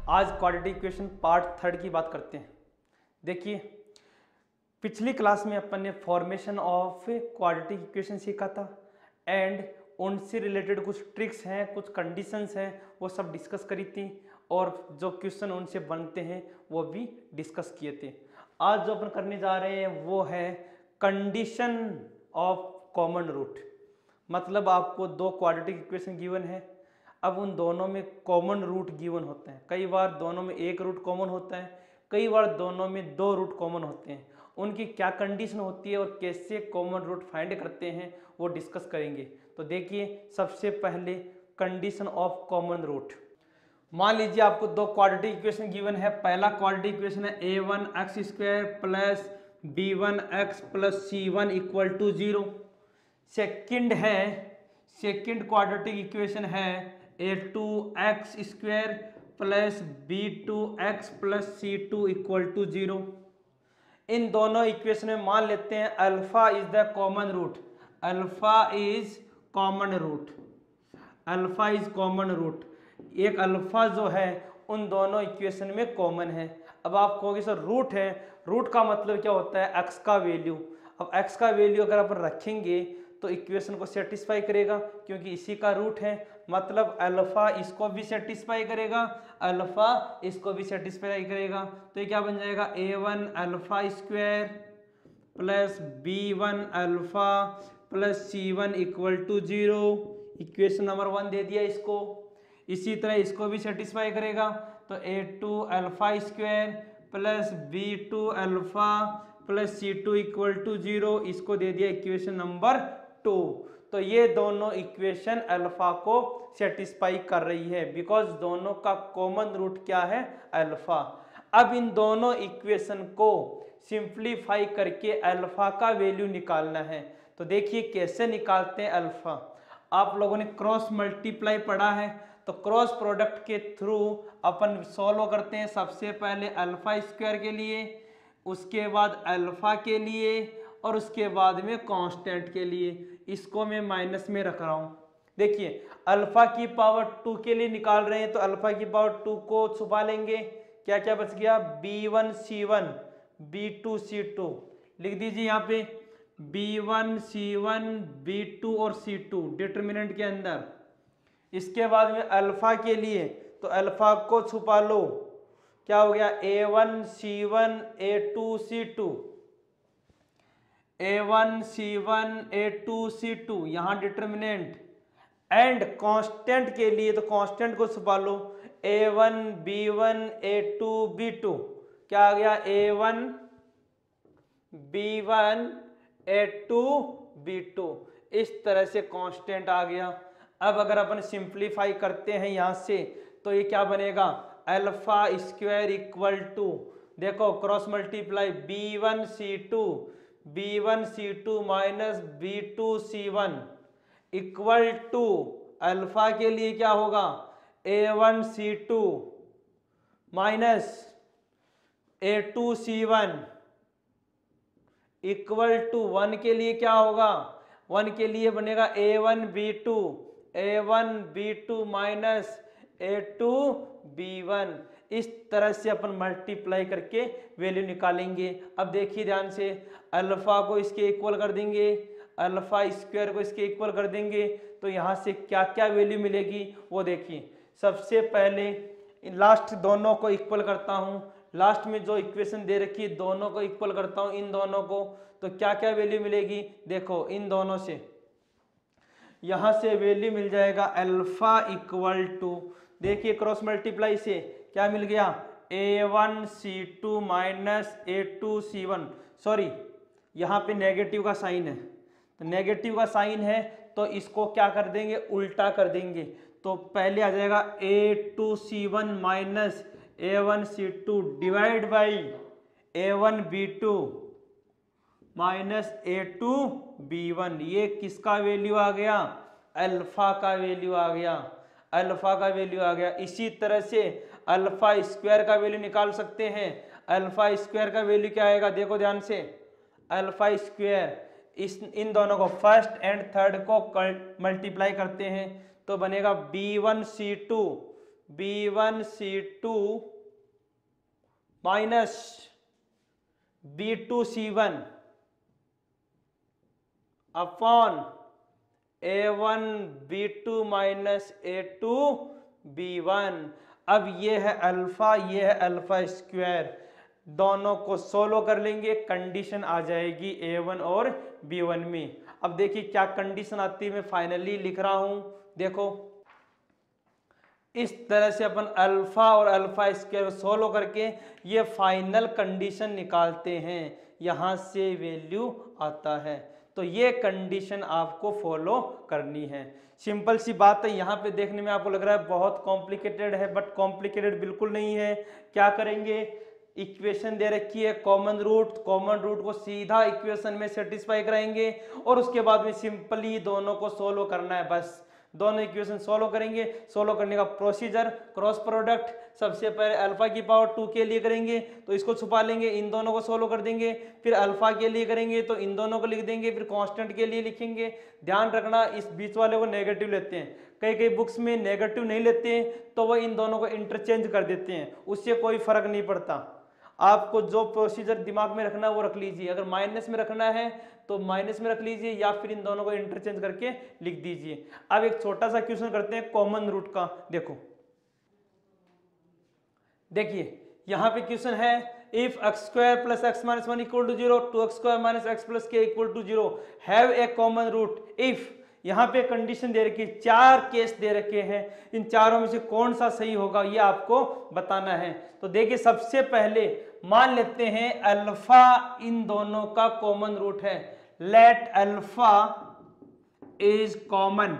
आज quadratic equation part third की बात करते हैं। देखिए, पिछली क्लास में अपन ने फॉर्मेशन ऑफ क्वाड्रेटिक इक्वेशन सीखा था एंड उनसे रिलेटेड कुछ ट्रिक्स हैं, कुछ कंडीशंस हैं, वो सब डिस्कस करी थी और जो क्वेश्चन उनसे बनते हैं वो भी डिस्कस किए थे। आज जो अपन करने जा रहे हैं वो है कंडीशन ऑफ कॉमन रूट। मतलब आपको दो क्वाड्रेटिक इक्वेशन गिवन है, अब उन दोनों में कॉमन रूट गिवन होते हैं। कई बार दोनों में एक रूट कॉमन होता है, कई बार दोनों में दो रूट कॉमन होते हैं। उनकी क्या कंडीशन होती है और कैसे कॉमन रूट फाइंड करते हैं वो डिस्कस करेंगे। तो देखिए, सबसे पहले कंडीशन ऑफ कॉमन रूट। मान लीजिए आपको दो क्वाड्रेटिक इक्वेशन गिवन है। पहला क्वाड्रेटिक इक्वेशन है a1x² plus b1x plus c1 equal to 0। Second quadratic equation है a2x² plus b2x plus c2 equal to 0। इन दोनों इक्वेशन में मान लेते हैं alpha is the common root. Alpha is common root. Alpha is common root. एक alpha जो है उन दोनों इक्वेशन में कॉमन है। अब आप कहोगे सर रूट है, रूट का मतलब क्या होता है? एक्स का वैल्यू। अब एक्स का वैल्यू अगर अपन रखेंगे तो इक्वेशन को सेटिस्फाई करेगा क्योंकि इसी का रूट है। मतलब अल्फा इसको भी सेटिस्फाई करेगा, अल्फा इसको भी सेटिस्फाई करेगा। तो ये क्या बन जाएगा? a1 alpha square plus b1 alpha plus c1 equal to 0। Equation number 1 दे दिया इसको। इसी तरह इसको भी सेटिस्फाई करेगा तो a2 alpha square plus b2 alpha plus c2 equal to 0। इसको दे दिया इक्वेशन नंबर 2। तो ये दोनों इक्वेशन अल्फा को सेटिस्फाई कर रही है बिकॉज दोनों का कॉमन रूट क्या है? अल्फा। अब इन दोनों इक्वेशन को सिंप्लीफाई करके अल्फा का वैल्यू निकालना है। तो देखिए कैसे निकालते हैं अल्फा। आप लोगों ने क्रॉस मल्टीप्लाई पढ़ा है, तो क्रॉस प्रोडक्ट के थ्रू अपन सॉल्व करते हैं। सबसे पहले अल्फा स्क्वायर के लिए, उसके बाद अल्फा के लिए और उसके बाद में कांस्टेंट के लिए। इसको मैं माइनस में रख रहा हूं। देखिए, अल्फा की पावर 2 के लिए निकाल रहे हैं तो अल्फा की पावर 2 को छुपा लेंगे। क्या क्या बच गया? b1 c1 b2 c2 लिख दीजिए यहाँ पे b1 c1 b2 और c2 डिटर्मिनेंट के अंदर। इसके बाद में अल्फा के लिए तो अल्फा को छुपा लो। क्या हो गया? a1 c1 a2 c2 a1 c1 a2 c2 यहां डिटर्मिनेंट। एंड कांस्टेंट के लिए तो कांस्टेंट को छुपा लो a1 b1 a2 b2। क्या आ गया? a1 b1 a2 b2। इस तरह से कांस्टेंट आ गया। अब अगर अपन सिंप्लीफाई करते हैं यहां से तो ये क्या बनेगा? अल्फा स्क्वायर इक्वल टू, देखो cross multiply b1 c2 minus b2 c1 equal to alpha के लिए क्या होगा? a1 c2 minus a2 c1 equal to 1 के लिए क्या होगा? 1 के लिए बनेगा a1 b2 minus a2 b1। इस तरह से अपन मल्टीप्लाई करके वैल्यू निकालेंगे। अब देखिए ध्यान से, अल्फा को इसके इक्वल कर देंगे, अल्फा स्क्वायर को इसके इक्वल कर देंगे तो यहाँ से क्या क्या वैल्यू मिलेगी वो देखिए। सबसे पहले लास्ट दोनों को इक्वल करता हूँ। लास्ट में जो इक्वेशन दे रखी है दोनों को इक्वल करता हूँ इन दोनों को, तो क्या क्या वैल्यू मिलेगी? देखो इन दोनों से यहां से वैल्यू मिल जाएगा अल्फा इक्वल टू, देखिए क्रॉस मल्टीप्लाई से क्या मिल गया? a1 c2 minus a2 c1। Sorry, यहाँ पे नेगेटिव का साइन है, तो नेगेटिव का साइन है तो इसको क्या कर देंगे? उल्टा कर देंगे। तो पहले आ जाएगा a2 c1 minus a1 c2 divide by a1 b2 minus a2 b1। ये किसका वैल्यू आ गया? अल्फा का वैल्यू आ गया। अल्फा का वैल्यू आ गया। इसी तरह से अल्फा स्क्वायर का वैल्यू निकाल सकते हैं। अल्फा स्क्वायर का वैल्यू क्या आएगा? देखो ध्यान से, अल्फा स्क्वायर इन दोनों को फर्स्ट एंड थर्ड को मल्टीप्लाई करते हैं तो बनेगा b1 c2 B1 C2 minus B2 C1 upon A1 B2 minus A2 B1। अब ये है अल्फा, ये है अल्फा स्क्वायर, दोनों को सोल्व कर लेंगे, कंडीशन आ जाएगी A1 और B1 में। अब देखिए क्या कंडीशन आती है, मैं फाइनली लिख रहा हूं, देखो इस तरह से अपन अल्फा और अल्फा स्क्वायर सोल्व करके ये फाइनल कंडीशन निकालते हैं, यहां से वैल्यू आता है। तो ये कंडीशन आपको फॉलो करनी है। सिंपल सी बात है, यहाँ पे देखने में आपको लग रहा है बहुत कॉम्प्लिकेटेड है, बट कॉम्प्लिकेटेड बिल्कुल नहीं है। क्या करेंगे, इक्वेशन दे रखी है कॉमन रूट को सीधा इक्वेशन में सेटिस्फाई कराएंगे और उसके बाद में सिंपली दोनों को सोल्व करना है। बस दोनों इक्वेशन सोल्व करेंगे। सोल्व करने का प्रोसीजर, क्रॉस प्रोडक्ट, सबसे पहले अल्फा की पावर 2 के लिए करेंगे तो इसको छुपा लेंगे, इन दोनों को सोल्व कर देंगे। फिर अल्फा के लिए करेंगे तो इन दोनों को लिख देंगे, फिर कांस्टेंट के लिए लिखेंगे। ध्यान रखना इस बीच वाले को नेगेटिव लेते हैं, कई बुक्स में नेगेटिव नहीं लेते हैं तो वह इन दोनों को इंटरचेंज कर देते हैं, उससे कोई फर्क नहीं पड़ता। आपको जो प्रोसीजर दिमाग में रखना है वो रख लीजिए, अगर माइनस में रखना है तो माइनस में रख लीजिए या फिर इन दोनों को इंटरचेंज करके लिख दीजिए। अब एक छोटा सा क्वेश्चन करते हैं कॉमन रूट का। देखिए यहां पे क्वेश्चन है if x square plus x minus 1 equal to 0 2x square minus x plus k equal to 0 have a common root if. यहाँ पे कंडीशन दे रखी है, 4 केस दे रखे हैं, इन चारों में से कौन सा सही होगा ये आपको बताना है। तो देखिए सबसे पहले मान लेते हैं अल्फा इन दोनों का कॉमन रूट है, let alpha is common,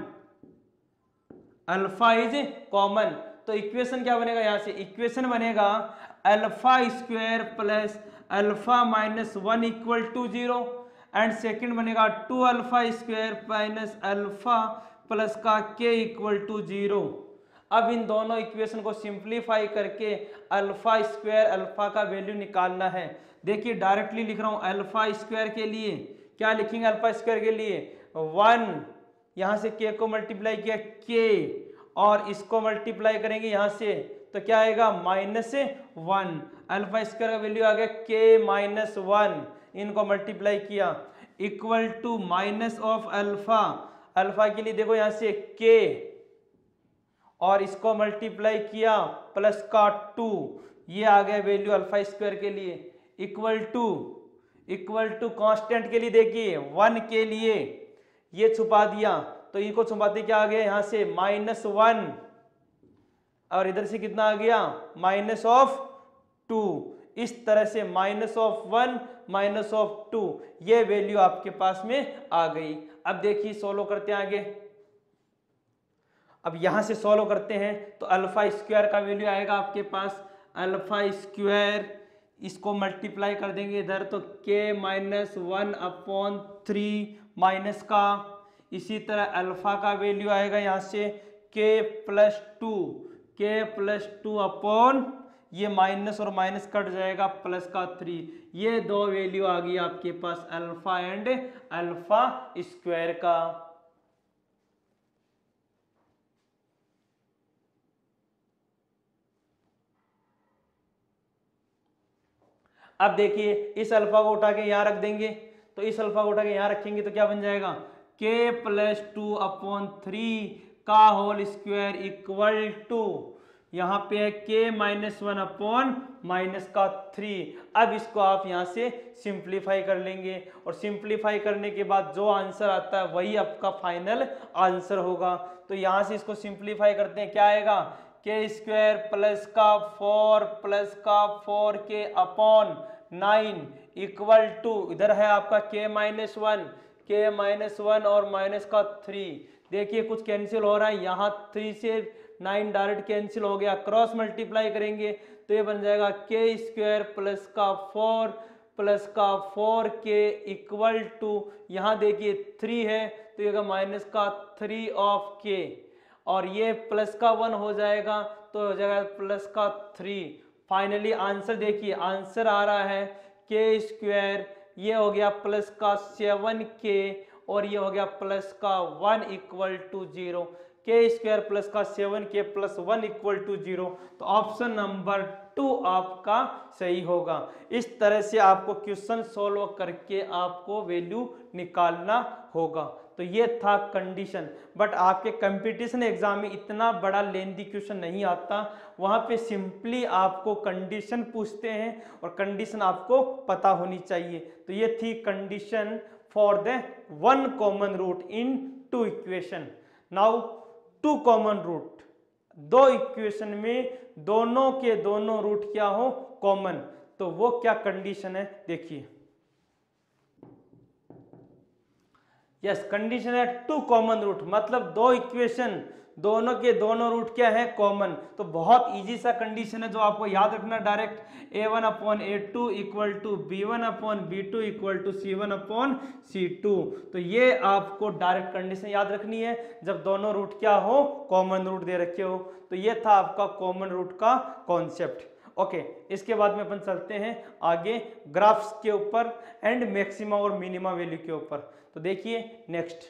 alpha is common. तो इक्वेशन क्या बनेगा, यहां से इक्वेशन बनेगा alpha square plus alpha minus 1 equal to 0 and second बनेगा 2 alpha square minus alpha plus का k इक्वल टू 0। अब इन दोनों इक्वेशन को सिंप्लीफाई करके अल्फा स्क्वायर अल्फा का वैल्यू निकालना है। देखिए डायरेक्टली लिख रहा हूं, अल्फा स्क्वायर के लिए क्या लिखेंगे, अल्फा स्क्वायर के लिए 1, यहां से k को मल्टीप्लाई किया k और इसको मल्टीप्लाई करेंगे यहां से तो क्या आएगा -1। अल्फा स्क्वायर का वैल्यू आ गया k माइनस 1, इनको मल्टीप्लाई किया equal to minus of alpha, alpha के लिए देखो यहां से k और इसको मल्टीप्लाई किया प्लस का 2, ये आ गया वैल्यू अल्फा स्क्वायर के लिए इक्वल टू कांस्टेंट के लिए देखिए 1 के लिए ये छुपा दिया तो इनको छुपाते क्या आ गया यहाँ से -1 और इधर से कितना आ गया -2। इस तरह से -1 -2 ये वैल्यू आपके पास में आ गई। अब देखिए सोल्व करते हैं आगे। अब यहां से सोल्व करते हैं तो अल्फा स्क्वायर का वैल्यू आएगा आपके पास अल्फा स्क्वायर, इसको मल्टीप्लाई कर देंगे इधर तो k माइनस 1/3 माइनस का, इसी तरह अल्फा का वैल्यू आएगा यहाँ से k प्लस 2 अपॉन ये माइनस और माइनस कट जाएगा प्लस का 3। ये दो वैल्यू आ गई आपके पास अल्फा एंड अल्फा स्क्वायर का। अब देखिए इस अल्फा को उठा के यहां रख देंगे तो इस अल्फा को उठा के यहां रखेंगे तो क्या बन जाएगा k प्लस 2/3 का होल स्क्वायर इक्वल टू यहाँ पे है k माइनस 1 अपॉन माइनस का 3। अब इसको आप यहाँ से सिंप्लीफाई कर लेंगे और सिंप्लीफाई करने के बाद जो आंसर आता है वही आपका फाइनल आंसर होगा। तो यहाँ से इसको सिंप्लीफाई करते हैं, क्या आएगा k स्क्वायर प्लस का 4 प्लस का 4k अपॉन 9 इक्वल टू इधर है आपका k माइनस 1 और माइनस का 3। देखिए कुछ कैंसिल हो रहा है, यहाँ 3 से 9 डायरेक्ट कैंसिल हो गया, क्रॉस मल्टीप्लाई करेंगे तो ये बन जाएगा k स्क्वायर प्लस का 4 प्लस का 4k इक्वल टू यहाँ देखिए 3 है तो ये माइनस का 3 ऑफ k और ये प्लस का 1 हो जाएगा तो हो जाएगा प्लस का 3। फाइनली आंसर देखिए, आंसर आ रहा है k स्क्वायर, ये हो गया प्लस का 7k और ये हो गया प्लस का 1 इक्वल टू 0। के स्क्वायर प्लस का 7k प्लस 1 इक्वल टू 0। तो ऑप्शन नंबर 2 आपका सही होगा। इस तरह से आपको क्वेश्चन सॉल्व करके आपको वैल्यू निकालना होगा। तो ये था कंडीशन। बट आपके कंपटीशन एग्जाम में इतना बड़ा लेंथी क्वेश्चन नहीं आता, वहां पे सिंपली आपको कंडीशन पूछते हैं और कंडीशन आपको पता होनी चाहिए। तो ये थी condition for the one common root in two equation. Now two common root, दो इक्वेशन में दोनों के दोनों रूट क्या हो, कॉमन, तो वो क्या कंडीशन है देखिए। यस, कंडीशन है टू कॉमन रूट, मतलब दो इक्वेशन दोनों के दोनों रूट क्या है, कॉमन। तो बहुत इजी सा कंडीशन है जो आपको याद रखना direct, a1/a2 equal to b1/b2 equal to c1/c2। तो ये आपको डायरेक्ट कंडीशन याद रखनी है जब दोनों रूट क्या हो, कॉमन रूट दे रखे हो। तो ये था आपका कॉमन रूट का कॉन्सेप्ट। ओके, इसके बाद में अपन चलते हैं आगे ग्राफ्स के ऊपर एंड मैक्सिमा और मिनिमा वैल्यू के ऊपर। तो देखिए नेक्स्ट।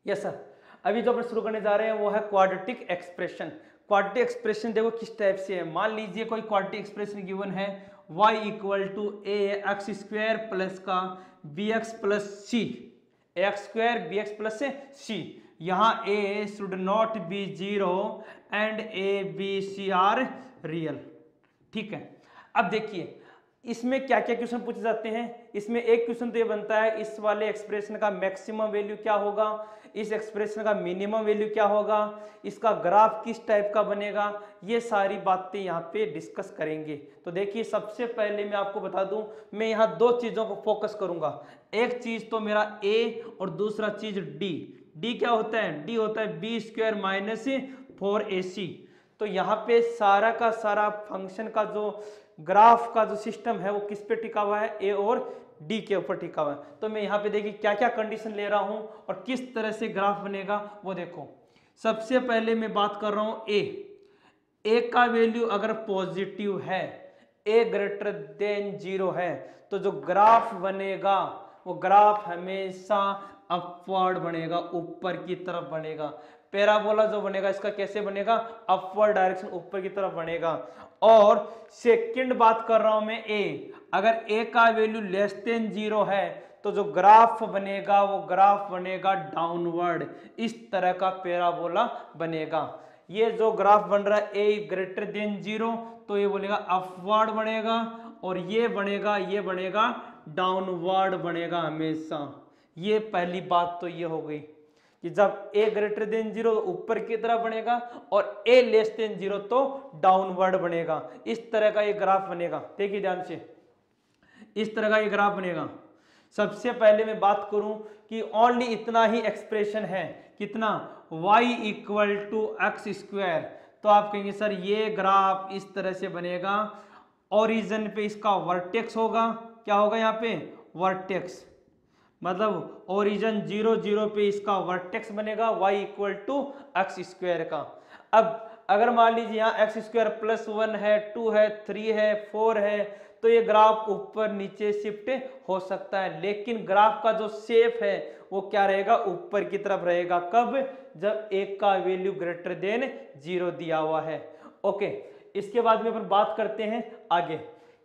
यस सर, अभी जो अपन शुरू करने जा रहे हैं वो है क्वाड्रेटिक एक्सप्रेशन। क्वाड्रेटिक एक्सप्रेशन देखो किस टाइप से है। मान लीजिए कोई क्वाड्रेटिक एक्सप्रेशन गिवन है y equal to a x square plus का b x plus c, x square b x plus c. यहाँ a should not be 0 and a b c are real. ठीक है, अब देखिए इसमें क्या क्या क्वेश्चन पूछे जाते हैं। इसमें एक क्वेश्चन तो ये बनता है इस वाले एक्सप्रेशन का मैक्सिमम वैल्यू क्या होगा, इस एक्सप्रेशन का मिनिमम वैल्यू क्या होगा, इसका ग्राफ किस टाइप का बनेगा, ये सारी बातें यहाँ पे डिस्कस करेंगे। तो देखिए सबसे पहले मैं आपको बता दूं, मैं यहाँ दो चीजों को फोकस करूंगा। एक चीज तो मेरा a और दूसरा चीज d। d क्या होता है, d होता है b स्क्वायर माइनस 4ac। तो यहाँ पे सारा का सारा फंक्शन का जो ग्राफ का जो सिस्टम है वो किस पे टिका हुआ है, a और d के ऊपर टिका हुआ है। तो मैं यहाँ पे देखिए क्या क्या कंडीशन ले रहा हूँ और किस तरह से ग्राफ बनेगा वो देखो। सबसे पहले मैं बात कर रहा हूँ a का वैल्यू अगर पॉजिटिव है, a ग्रेटर देन 0 है, तो जो ग्राफ बनेगा वो ग्राफ हमेशा अपवर्ड बनेगा, ऊपर की तरफ बनेगा। पैराबोला जो बनेगा इसका कैसे बनेगा, अपवर्ड डायरेक्शन, ऊपर की तरफ बनेगा। और सेकंड बात कर रहा हूं मैं a, अगर a का वैल्यू लेस देन 0 है तो जो ग्राफ बनेगा वो ग्राफ बनेगा डाउनवर्ड, इस तरह का पैराबोला बनेगा। ये जो ग्राफ बन रहा है a ग्रेटर देन 0 तो ये बनेगा अपवर्ड बनेगा, और ये बनेगा डाउनवर्ड बनेगा हमेशा। ये पहली बात तो ये हो गई कि जब a ग्रेटर देन 0 ऊपर की तरफ बनेगा और a लेस देन 0 तो डाउनवर्ड बनेगा। इस तरह का ये ग्राफ बनेगा, देखिए ध्यान से, इस तरह का ये ग्राफ बनेगा। सबसे पहले मैं बात करूं कि ओनली इतना ही एक्सप्रेशन है, कितना, y equal to x square. तो आप कहेंगे सर ये ग्राफ इस तरह से बनेगा, ओरिजिन पे इसका वर्टेक्स होगा, क्या होगा यहाँ पे, वर्टेक्स, मतलब ओरिजिन 0 0 पे इसका वर्टेक्स बनेगा y equal to x square का। अब अगर मान लीजिए यहाँ एक्स स्क्वायर प्लस 1 है, 2 है, 3 है, 4 है, तो ये ग्राफ ऊपर नीचे शिफ्ट हो सकता है, लेकिन ग्राफ का जो शेप है वो क्या रहेगा, ऊपर की तरफ रहेगा। कब, जब एक का वैल्यू ग्रेटर देन 0 दिया हुआ है। ओके, इसके बाद में अपन बात करते हैं आगे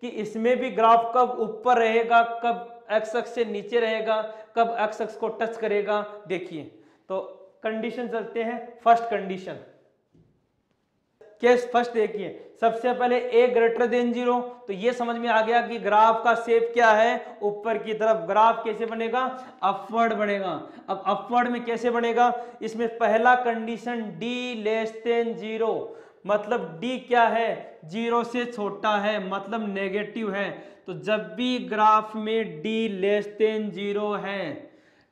कि इसमें भी ग्राफ कब ऊपर रहेगा, कब एक्स अक्ष से नीचे रहेगा, कब एक्स अक्ष को टच करेगा। देखिए तो कंडीशन चलते हैं। फर्स्ट कंडीशन, केस फर्स्ट देखिए, सबसे पहले a ग्रेटर देन 0, तो ये समझ में आ गया कि ग्राफ का शेप क्या है, ऊपर की तरफ। ग्राफ कैसे बनेगा, अपवर्ड बनेगा। अब अपवर्ड में कैसे बनेगा, इसमें पहला कंडीशन d लेस देन 0, मतलब d क्या है, 0 से छोटा है, मतलब नेगेटिव है। तो जब भी ग्राफ में d लेस देन 0 है,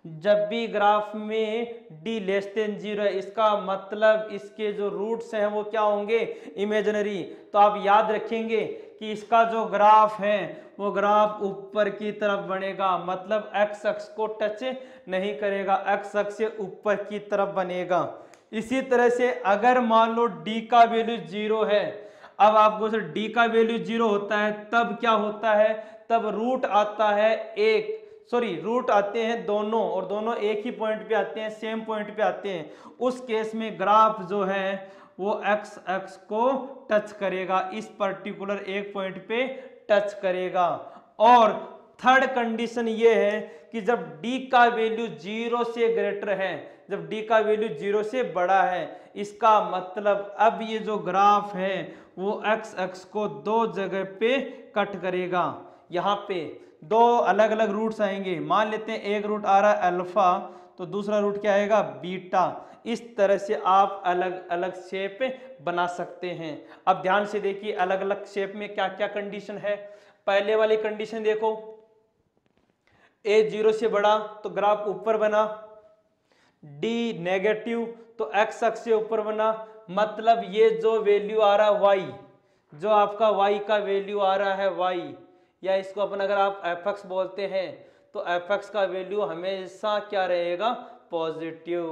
जब भी ग्राफ में d लेस देन 0 है, इसका मतलब इसके जो रूट्स हैं वो क्या होंगे, इमेजिनरी। तो आप याद रखेंगे कि इसका जो ग्राफ है वो ग्राफ ऊपर की तरफ बनेगा, मतलब एक्स अक्ष को टच नहीं करेगा, एक्स अक्ष से ऊपर की तरफ बनेगा। इसी तरह से अगर मान लो d का वैल्यू 0 है, अब आपको d का वैल्यू 0 होता है तब क्या होता है, तब रूट आता है 1, सॉरी रूट आते हैं दोनों और दोनों एक ही पॉइंट पे आते हैं, सेम पॉइंट पे आते हैं, उस केस में ग्राफ जो है वो एक्स एक्स को टच करेगा, इस पर्टिकुलर एक पॉइंट पे टच करेगा। और थर्ड कंडीशन ये है कि जब d का वैल्यू 0 से ग्रेटर है, जब d का वैल्यू 0 से बड़ा है, इसका मतलब अब ये जो ग्राफ है वो एक्स एक्स को दो जगह पे कट करेगा। यहाँ पे दो अलग अलग रूट्स आएंगे, मान लेते हैं एक रूट आ रहा है अल्फा तो दूसरा रूट क्या आएगा बीटा। इस तरह से आप अलग अलग शेप बना सकते हैं। अब ध्यान से देखिए अलग अलग शेप में क्या क्या कंडीशन है। पहले वाली कंडीशन देखो, a 0 से बड़ा तो ग्राफ ऊपर बना, d नेगेटिव तो x अक्ष से ऊपर बना, मतलब ये जो वैल्यू आ रहा है y, जो आपका y का वैल्यू आ रहा है y, या इसको अपन अगर आप fx बोलते हैं तो fx का वैल्यू हमेशा क्या रहेगा, पॉजिटिव।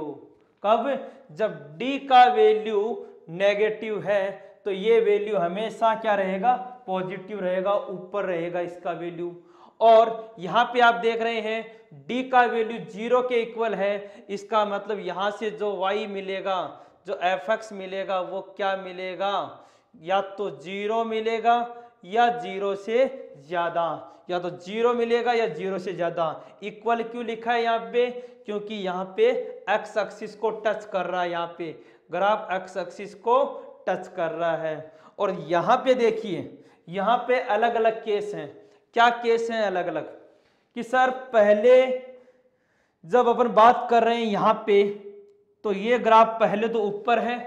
कब, जब d का वैल्यू नेगेटिव है तो ये वैल्यू हमेशा क्या रहेगा, पॉजिटिव रहेगा, ऊपर रहेगा इसका वैल्यू। और यहाँ पे आप देख रहे हैं d का वैल्यू 0 के इक्वल है, इसका मतलब यहाँ से जो y मिलेगा, जो fx मिलेगा वो क्या मिलेगा, या तो 0 मिलेगा या 0 से ज्यादा, या तो 0 मिलेगा या 0 से ज्यादा। इक्वल क्यों लिखा है यहाँ पे, क्योंकि यहाँ पे x एक्सिस को टच कर रहा है, यहाँ पे ग्राफ x एक्सिस को टच कर रहा है। और यहाँ पे देखिए यहाँ पे अलग अलग केस हैं। क्या केस हैं अलग अलग, कि सर पहले जब अपन बात कर रहे हैं यहाँ पे तो ये ग्राफ पहले तो ऊपर है,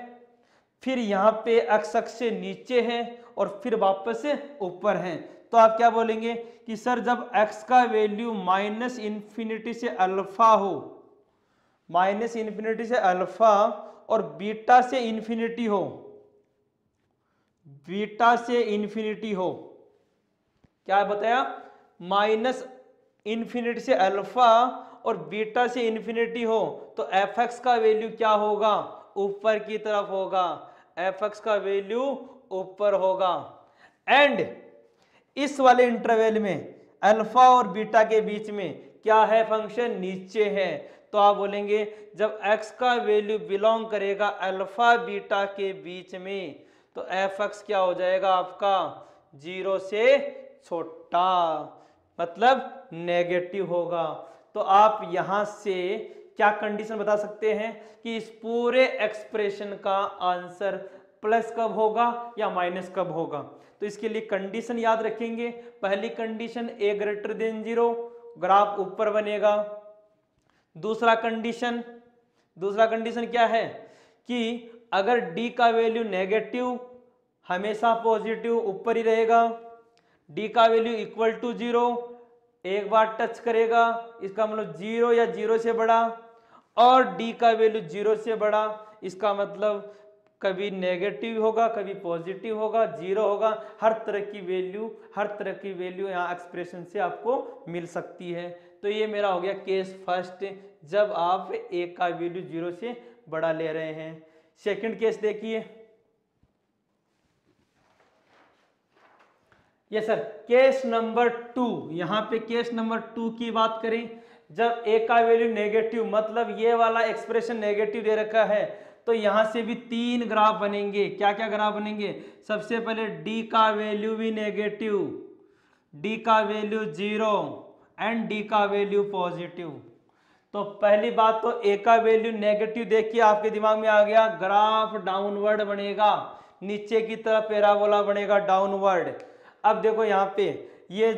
फिर यहाँ पे एक्स अक्ष से नीचे है और फिर वापस से ऊपर है। तो आप क्या बोलेंगे कि सर जब x का वैल्यू माइनस इन्फिनिटी से अल्फा हो, माइनस इन्फिनिटी से अल्फा और बीटा से इन्फिनिटी हो, बीटा से इन्फिनिटी हो, क्या बताया, माइनस इन्फिनिटी से अल्फा और बीटा से इन्फिनिटी हो तो fx का वैल्यू क्या होगा, ऊपर की तरफ होगा, fx का वैल्यू ऊपर होगा। एंड इस वाले इंटरवल में अल्फा और बीटा के बीच में क्या है, फंक्शन नीचे है। तो आप बोलेंगे जब x का वैल्यू बिलोंग करेगा अल्फा बीटा के बीच में तो fx क्या हो जाएगा आपका, 0 से छोटा, मतलब नेगेटिव होगा। तो आप यहां से क्या कंडीशन बता सकते हैं कि इस पूरे एक्सप्रेशन का आंसर प्लस कब होगा या माइनस कब होगा। तो इसके लिए कंडीशन याद रखेंगे। पहली condition a greater than 0, graph ऊपर बनेगा। दूसरा कंडीशन क्या है कि अगर d का वैल्यू नेगेटिव हमेशा पॉजिटिव ऊपर ही रहेगा, d का वैल्यू इक्वल टू 0 एक बार टच करेगा, इसका मतलब 0 या 0 से बड़ा, और d का वैल्यू 0 से बड़ा, इसका मतलब कभी नेगेटिव होगा कभी पॉजिटिव होगा, 0 होगा, हर तरह की वैल्यू यहाँ एक्सप्रेशन से आपको मिल सकती है। तो ये मेरा हो गया केस फर्स्ट, जब आप a का वैल्यू 0 से बड़ा ले रहे हैं। सेकंड केस देखिए, ये सर केस नंबर 2, यहाँ पे केस नंबर 2 की बात करें, जब a का वैल्यू नेगेटिव, मतलब ये वाला एक्सप्रेशन नेगेटिव दे रखा है, तो यहां से भी 3 ग्राफ बनेंगे। क्या क्या ग्राफ बनेंगे, सबसे पहले d का वैल्यू भी नेगेटिव, d का वैल्यू 0 एंड d का वैल्यू पॉजिटिव। तो पहली बात तो a का वैल्यू नेगेटिव देखिए आपके दिमाग में आ गया, ग्राफ डाउनवर्ड बनेगा, नीचे की तरफ पैराबोला बनेगा डाउनवर्ड। अब देखो यहाँ पे ये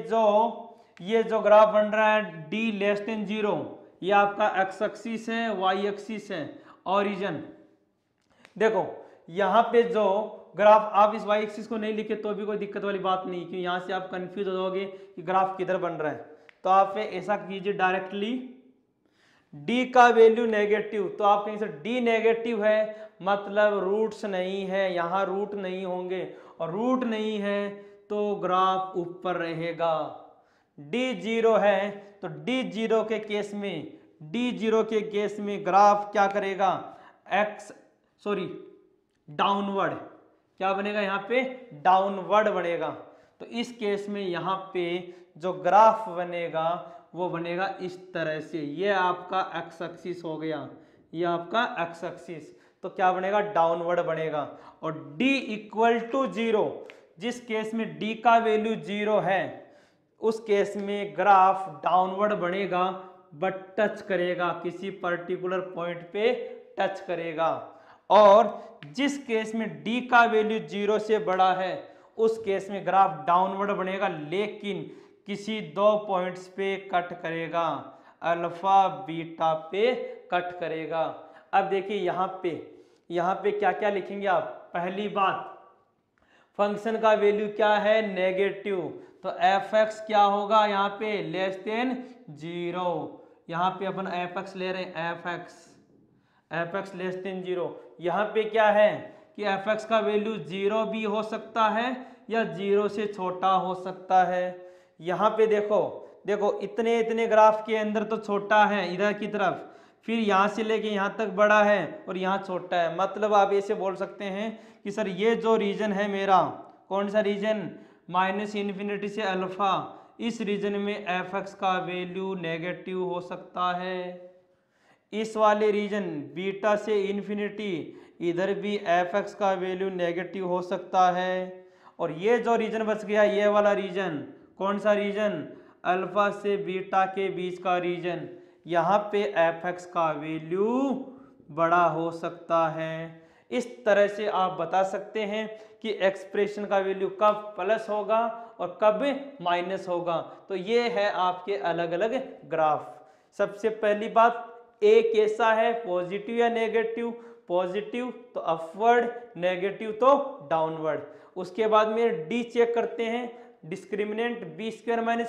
जो ग्राफ बन रहा है d लेस देन 0, ये आपका x एक्सिस है, y एक्सिस है, ओरिजिन। देखो यहाँ पे जो ग्राफ, आप इस y एक्सिस को नहीं लिखे तो भी कोई दिक्कत वाली बात नहीं, क्योंकि यहाँ से आप कंफ्यूज हो जाओगे कि ग्राफ किधर बन रहा है। तो आप ऐसा कीजिए डायरेक्टली, d का वैल्यू नेगेटिव, तो आप कहीं से d नेगेटिव है मतलब रूट्स नहीं है, यहाँ रूट नहीं होंगे, और रूट नहीं है तो ग्राफ ऊपर रहेगा। d 0 है तो d 0 के केस में ग्राफ क्या करेगा, डाउनवर्ड, क्या बनेगा यहाँ पे, डाउनवर्ड बनेगा। तो इस केस में यहाँ पे जो ग्राफ बनेगा वो बनेगा इस तरह से। ये आपका एक्स एक्सिस हो गया, ये आपका एक्स एक्सिस, तो क्या बनेगा, डाउनवर्ड बनेगा। और d इक्वल टू 0, जिस केस में d का वैल्यू 0 है उस केस में ग्राफ डाउनवर्ड बनेगा, बट टच करेगा, किसी पर्टिकुलर पॉइंट पे टच करेगा। और जिस केस में d का वैल्यू 0 से बड़ा है उस केस में ग्राफ डाउनवर्ड बनेगा, लेकिन किसी दो पॉइंट्स पे कट करेगा, अल्फा बीटा पे कट करेगा। अब देखिए यहाँ पे क्या क्या लिखेंगे आप। पहली बात, फंक्शन का वैल्यू क्या है, नेगेटिव, तो एफ एक्स क्या होगा यहाँ पे, लेस देन 0। यहाँ पे अपन एफ एक्स ले रहे हैं, एफ एक्स लेस देन 0। यहाँ पे क्या है कि एफ एक्स का वैल्यू 0 भी हो सकता है या 0 से छोटा हो सकता है। यहाँ पे देखो इतने ग्राफ के अंदर तो छोटा है इधर की तरफ, फिर यहाँ से लेके यहाँ तक बड़ा है और यहाँ छोटा है। मतलब आप ऐसे बोल सकते हैं कि सर ये जो रीजन है मेरा, कौन सा रीजन, -∞ से अल्फा, इस रीजन में एफ एक्स का वैल्यू नेगेटिव हो सकता है। इस वाले रीजन बीटा से इन्फिनिटी, इधर भी एफ एक्स का वैल्यू नेगेटिव हो सकता है। और ये जो रीजन बच गया, ये वाला रीजन, कौन सा रीजन, अल्फा से बीटा के बीच का रीजन, यहाँ पे एफ एक्स का वैल्यू बड़ा हो सकता है। इस तरह से आप बता सकते हैं कि एक्सप्रेशन का वैल्यू कब प्लस होगा और कब माइनस होगा। तो ये है आपके अलग अलग ग्राफ। सबसे पहली बात, ए कैसा है, पॉजिटिव या नेगेटिव, पॉजिटिव तो अपवर्ड, नेगेटिव तो डाउनवर्ड। उसके बाद में डी चेक करते हैं, डिस्क्रिमिनेंट b² -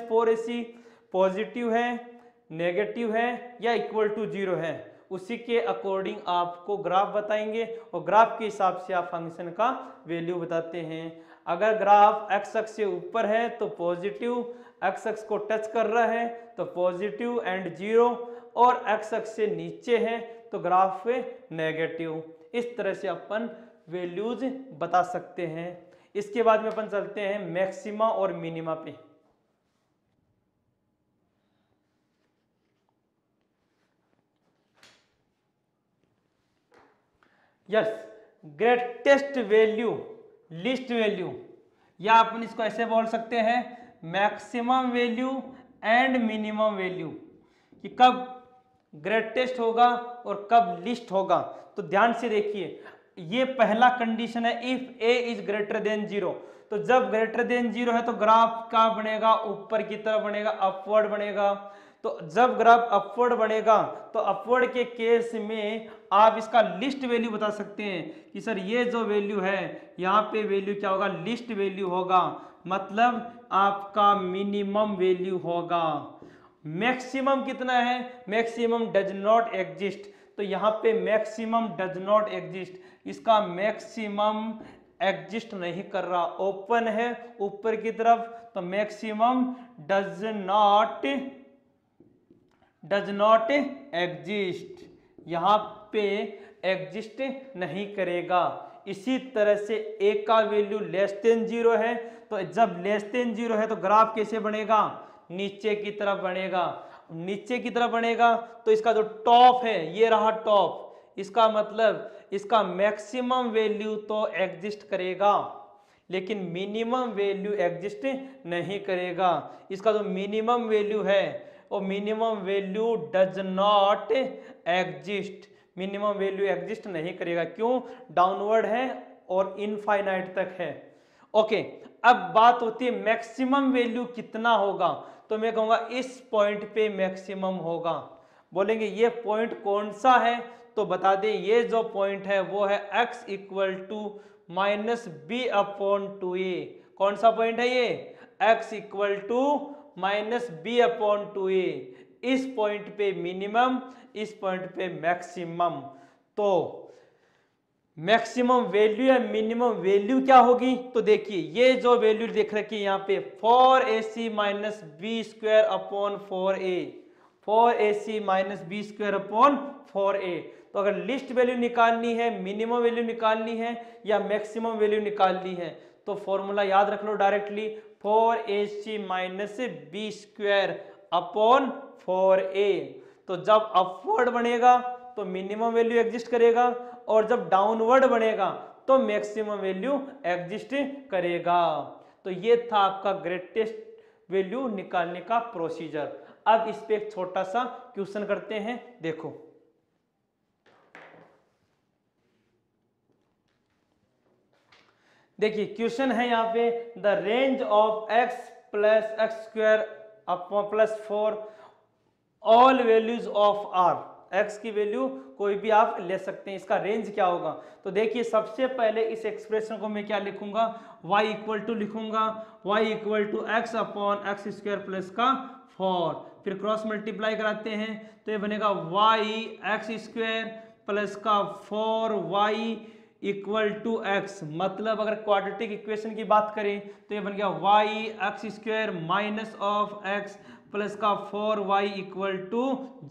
4ac पॉजिटिव है, नेगेटिव है या इक्वल टू 0 है, उसी के अकॉर्डिंग आपको ग्राफ बताएंगे और ग्राफ के हिसाब से आप फंक्शन का वैल्यू बताते हैं। अगर ग्राफ एक्स अक्ष से ऊपर है तो पॉजिटिव, एक्स अक्ष को टच कर रहा है तो पॉजिटिव एंड 0, और एक्स अक्ष से नीचे है तो ग्राफ नेगेटिव। इस तरह से अपन वैल्यूज बता सकते हैं। इसके बाद में अपन चलते हैं मैक्सिमा और मिनिमा पे। Yes, greatest value, least value, या अपन इसको ऐसे बोल सकते हैं maximum value and minimum value, कि कब ग्रेटेस्ट होगा और कब लीस्ट होगा। तो ध्यान से देखिए, ये पहला कंडीशन है, if A is greater than 0। तो जब ग्रेटर देन 0 है तो ग्राफ का बनेगा, ऊपर की तरफ बनेगा, अपवर्ड बनेगा। तो जब ग्राफ अपवर्ड बनेगा तो अपवर्ड के केस में आप इसका लिस्ट वैल्यू बता सकते हैं कि सर ये जो वैल्यू है यहाँ पे वैल्यू क्या होगा, लिस्ट वैल्यू होगा, मतलब आपका मिनिमम वैल्यू होगा। मैक्सिमम कितना है, मैक्सिमम डज नॉट एग्जिस्ट, तो यहाँ पे मैक्सिमम डज नॉट एग्जिस्ट, इसका मैक्सिमम एग्जिस्ट नहीं कर रहा, ओपन है ऊपर की तरफ, तो मैक्सिमम डज नॉट एग्जिस्ट, यहाँ पे एग्जिस्ट नहीं करेगा। इसी तरह से ए का वैल्यू लेस देन 0 है, तो जब लेस देन 0 है तो ग्राफ कैसे बनेगा, नीचे की तरफ बनेगा। नीचे की तरफ बनेगा तो इसका जो टॉप है, ये रहा टॉप, इसका मतलब इसका मैक्सिमम वैल्यू तो एग्जिस्ट करेगा लेकिन मिनिमम वैल्यू एग्जिस्ट नहीं करेगा। इसका जो मिनिमम वैल्यू है वो minimum value does not exist, minimum value exist नहीं करेगा। क्यों, डाउनवर्ड है और इनफाइनाइट तक है। ओके, अब बात होती है मैक्सिमम वैल्यू कितना होगा, तो मैं कहूंगा इस पॉइंट पे मैक्सिमम होगा। बोलेंगे ये पॉइंट कौन सा है, तो बता दें ये जो पॉइंट है वो है x इक्वल टू -b/2a। कौन सा पॉइंट है ये, x इक्वल टू -b/2a। इस पॉइंट पे मिनिमम, इस पॉइंट पे मैक्सिमम। तो मैक्सिमम वैल्यू या मिनिमम वैल्यू क्या होगी, तो देखिए ये जो वैल्यू देख रखी है यहाँ पे 4ac - b²/4a, 4ac - b²/4a। तो अगर लिस्ट वैल्यू निकालनी है, मिनिमम वैल्यू निकालनी है या मैक्सिमम वैल्यू निकालनी है, तो फॉर्मूला याद रख लो डायरेक्टली, 4ac - अपॉन 4a। तो जब अपवर्ड बनेगा तो मिनिमम वैल्यू एग्जिस्ट करेगा, और जब डाउनवर्ड बनेगा तो मैक्सिमम वैल्यू एग्जिस्ट करेगा। तो ये था आपका ग्रेटेस्ट वैल्यू निकालने का प्रोसीजर। अब इस पे एक छोटा सा क्वेश्चन करते हैं, देखो। देखिए क्वेश्चन है यहाँ पे, the range of x plus x square upon plus 4 all values of r। x की वैल्यू कोई भी आप ले सकते हैं, इसका रेंज क्या होगा। तो देखिए सबसे पहले इस एक्सप्रेशन को मैं क्या लिखूंगा, y इक्वल टू लिखूंगा y equal to x upon x square plus का 4, फिर क्रॉस मल्टीप्लाई कराते हैं तो ये बनेगा y एक्स स्क्वायर प्लस का 4y इक्वल टू एक्स। मतलब अगर क्वाड्रेटिक इक्वेशन की बात करें तो ये बन गया y x square minus of x plus का 4y इक्वल टू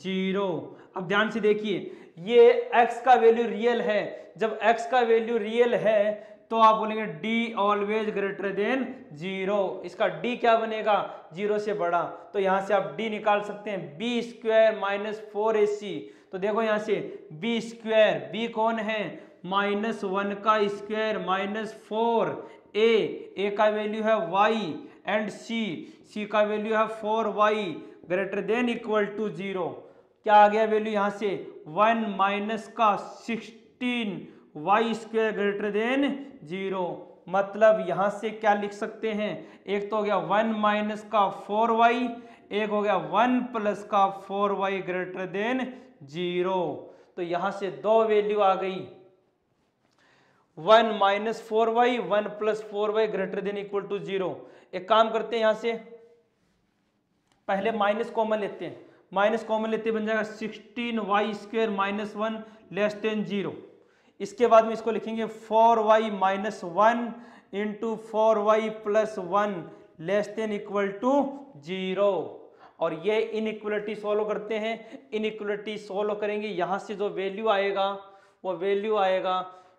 0। अब ध्यान से देखिए, ये x का वैल्यू रियल है, जब x का वैल्यू रियल है तो आप बोलेंगे d ऑलवेज ग्रेटर देन 0। इसका d क्या बनेगा, 0 से बड़ा। तो यहां से आप d निकाल सकते हैं, b स्क्वायर माइनस 4ac। तो देखो यहां से b स्क्वायर, b कौन है, माइनस 1 का स्क्वायर माइनस 4, a का वैल्यू है y एंड c का वैल्यू है 4y greater than equal to 0। क्या आ गया वैल्यू यहाँ से, 1 माइनस का 16y स्क्वायर ग्रेटर देन 0। मतलब यहाँ से क्या लिख सकते हैं, एक तो हो गया 1 माइनस का 4y, एक हो गया 1 प्लस का 4y ग्रेटर देन 0। तो यहाँ से दो वैल्यू आ गई, 1 minus 4y 1 plus 4y greater than equal to 0। एक काम करते हैं, यहां से पहले माइनस कॉमन लेते हैं, माइनस कॉमन लेते बन जाएगा 16y square minus 1 less then 0। इसके बाद में इसको लिखेंगे 4y minus 1 into 4y plus 1 less than equal to 0। और ये इनइक्वलिटी सॉल्व करते हैं, इनइक्वलिटी सॉल्व करेंगे, यहां से जो वैल्यू आएगा वो वैल्यू आएगा,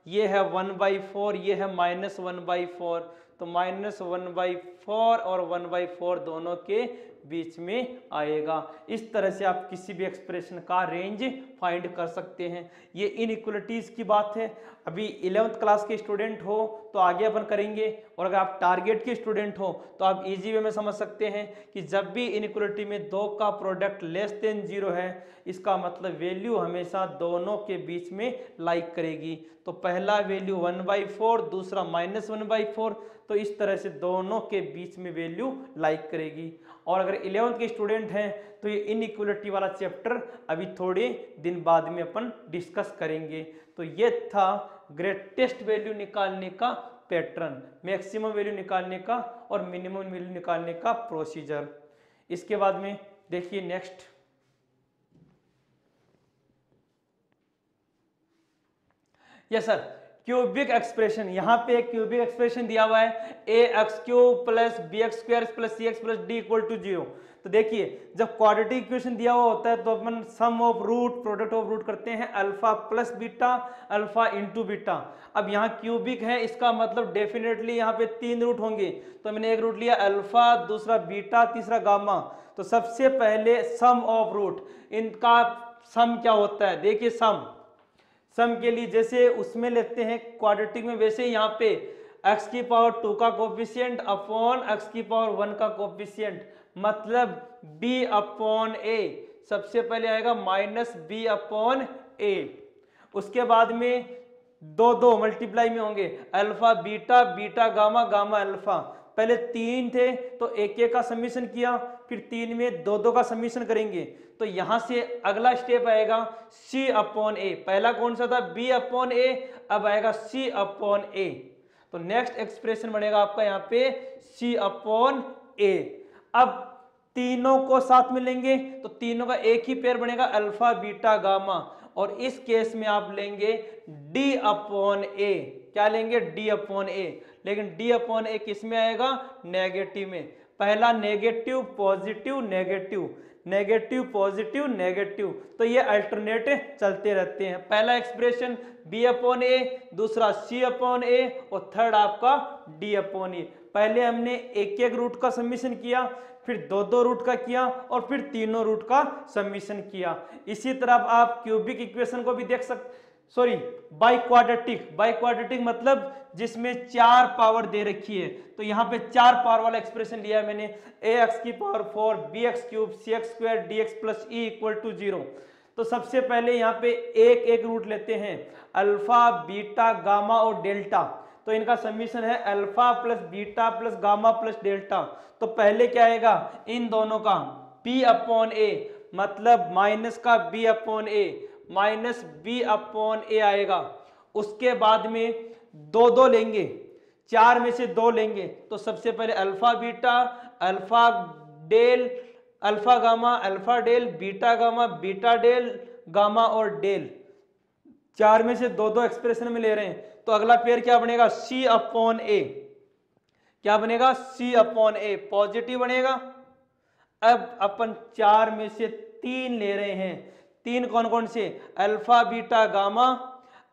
ये है 1/4, ये है माइनस 1/4। तो माइनस 1/4 और 1/4 दोनों के बीच में आएगा। इस तरह से आप किसी भी एक्सप्रेशन का रेंज फाइंड कर सकते हैं। ये इनइक्वलिटीज की बात है। अभी 11th क्लास के स्टूडेंट हो तो आगे अपन करेंगे, और अगर आप टारगेट के स्टूडेंट हो तो आप इजी वे में समझ सकते हैं कि जब भी इनइक्वलिटी में दो का प्रोडक्ट लेस देन 0 है, इसका मतलब वैल्यू हमेशा दोनों के बीच में लाइक करेगी। तो पहला वैल्यू 1/4, दूसरा माइनस 1/4, तो इस तरह से दोनों के बीच में वैल्यू लाइक करेगी। और अगर 11th के स्टूडेंट हैं तो ये इनइक्वलिटी वाला चैप्टर अभी थोड़े दिन बाद में अपन डिस्कस करेंगे। तो ये था ग्रेटेस्ट वैल्यू निकालने का पैटर्न, मैक्सिमम वैल्यू निकालने का और मिनिमम वैल्यू निकालने का प्रोसीजर। इसके बाद में देखिए next, yes sir, cubic expression. यहाँ पे एक क्यूबिक एक्सप्रेशन दिया हुआ है, ax³ plus bx² plus cx plus d equal to 0। तो देखिए जब क्वाड्रेटिक इक्वेशन दिया हुआ होता है तो अपन sum of root, product of root करते हैं, alpha plus beta, alpha into beta. अब यहाँ क्यूबिक है, इसका मतलब डेफिनेटली यहाँ पे 3 रूट होंगे। तो मैंने एक रूट लिया अल्फा, दूसरा बीटा, तीसरा गामा। तो सबसे पहले सम ऑफ रूट, इनका सम क्या होता है, देखिए सम के लिए जैसे उसमें लेते हैं क्वाड्रेटिक में, वैसे यहाँ पे x की पावर 2 का कोफिशिएंट अपॉन x की पावर 1 का कोफिशिएंट, मतलब b अपॉन a। सबसे पहले आएगा माइनस b अपॉन a, उसके बाद में दो मल्टीप्लाई में होंगे, alpha beta, beta gamma, gamma alpha. पहले 3 थे तो एक का समीशन किया, फिर 3 में 2 का समीशन करेंगे। तो यहां से अगला स्टेप आएगा c अपॉन a। पहला कौन सा था, b अपॉन a, अब आएगा c अपॉन a। तो नेक्स्ट एक्सप्रेशन बनेगा आपका यहाँ पे c अपॉन a। अब तीनों को साथ में लेंगे तो तीनों का एक ही पेयर बनेगा, अल्फा बीटा गामा। और इस केस में आप लेंगे d अपॉन a। क्या लेंगे, d अपॉन a। लेकिन d अपॉन a किस में आएगा, नेगेटिव में। पहला negative positive negative, negative positive negative, तो ये अल्टरनेट चलते रहते हैं। पहला एक्सप्रेशन b अपॉन a, दूसरा c अपॉन a, और थर्ड आपका d अपॉन a। पहले हमने एक रूट का समीशन किया, फिर दो दो रूट का किया और फिर तीनों रूट का समीशन किया। इसी तरह आप क्यूबिक इक्वेशन को भी देख सकते, सॉरी बाइक्वाड्रेटिक मतलब जिसमें 4 पावर दे रखी है, तो यहाँ पे 4 पावर वाला एक्सप्रेशन लिया है मैंने, ax की power 4 bx cube cx square dx plus E equal to 0। तो सबसे पहले यहाँ पे एक एक रूट लेते हैं, अल्फा बीटा गामा और डेल्टा, तो इनका समीशन है alpha plus beta plus gamma plus delta. तो पहले क्या आएगा, इन दोनों का b अपॉन ए, मतलब माइनस का b अपॉन ए, माइनस b अपॉन ए आएगा। उसके बाद में दो दो लेंगे, 4 में से 2 लेंगे, तो सबसे पहले alpha beta, alpha del, alpha gamma, alpha del, beta gamma, beta del, gamma और डेल, 4 में से 2 एक्सप्रेशन में ले रहे हैं। तो अगला पेयर क्या बनेगा, c अपॉन ए, क्या बनेगा, c अपॉन ए, पॉजिटिव बनेगा। अब अपन 4 में से 3 ले रहे हैं, 3 कौन कौन से, alpha beta gamma,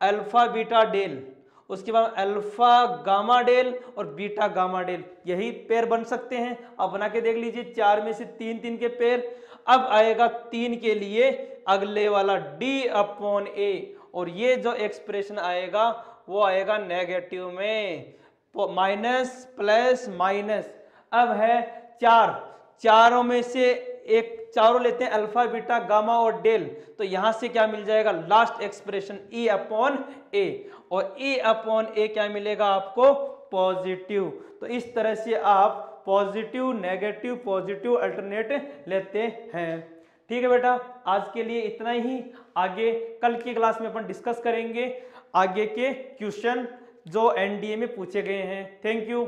alpha beta del, उसके बाद अल्फा गामा डेल और बीटा गामा डेल, यही पेयर बन सकते हैं। अब बना के देख लीजिए, 4 में से 3 3 के पेयर। अब आएगा 3 के लिए अगले वाला d अपॉन ए, और ये जो एक्सप्रेशन आएगा वो आएगा नेगेटिव में, माइनस प्लस माइनस। अब है 4, चारों में से एक, चारों लेते हैं अल्फा बीटा गामा और डेल, तो यहां से क्या मिल जाएगा, लास्ट एक्सप्रेशन e अपॉन ए, और e अपॉन ए क्या मिलेगा आपको, पॉजिटिव। तो इस तरह से आप पॉजिटिव नेगेटिव पॉजिटिव अल्टरनेट लेते हैं। ठीक है बेटा, आज के लिए इतना ही। आगे कल की क्लास में अपन डिस्कस करेंगे आगे के क्वेश्चन जो एनडीए में पूछे गए हैं। Thank you.